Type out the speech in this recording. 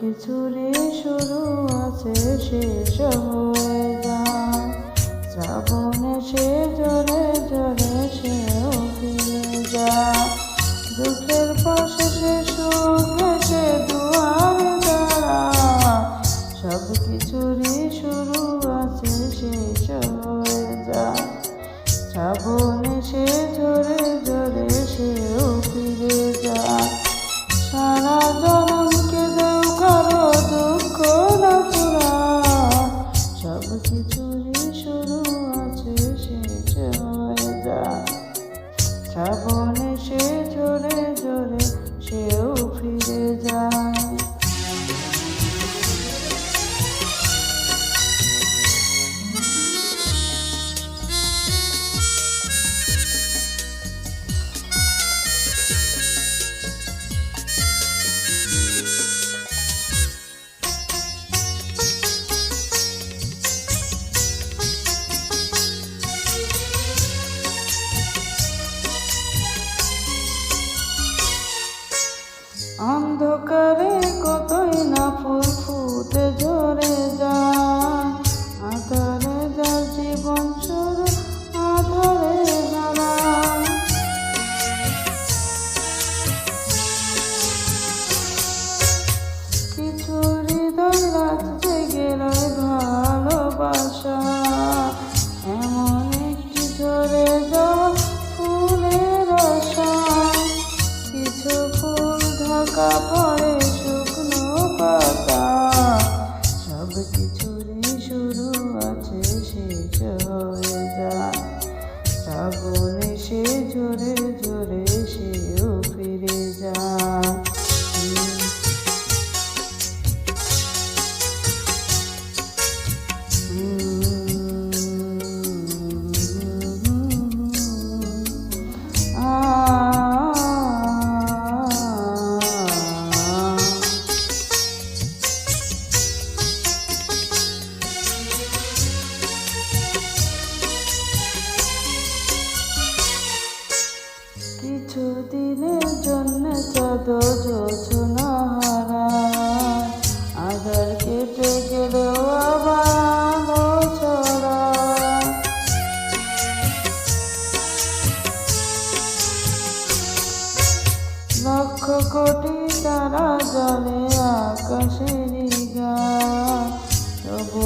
কিছুরই শুরু আছে শেষ হয়ে যায়। শ্রাবণে সে জোরে জোরে সেও ফিরে যায়। দুঃখের পাশে সে সুখ এসে দুয়ারে দাঁড়ায়। সব কিছুরই শুরু আছে শেষ হয়ে যায়। শ্রাবণে সে জোরে জোরে সেও ফিরে যায়। সারা জনম কেঁদেও কারো দুঃখ না ফুরায়। সব কিছুরই শুরু আছে শেষ হয়ে যায়। শ্রাবণে সে জোরে জোরে সেও ফিরে যায়। অন্ধকারে কতই না ফুল ফুটে ঝরে যায়। আধারে যার জীবন শুরু আধারে হারায়। কিছু হৃদয় রাত জেগে রয় ভালোবাসা। এমন একটি ঝরে যাওয়া ফুলের আশা। কিছু ফুল ঢাকা পড়ে শুকনো পাতা। সব কিছুরই শুরু আছে শেষ হয়ে যায়। শ্রাবণে সে জোরে জোরে সেও ফিরে যায়। কিছু দিনের জন্য চাঁদ জোছনা হারায়। আধার কেটে গেলেও আবার আলো ছড়ায়। লক্ষ কোটি তারা জ্বলে আকাশেরই গায়। তবু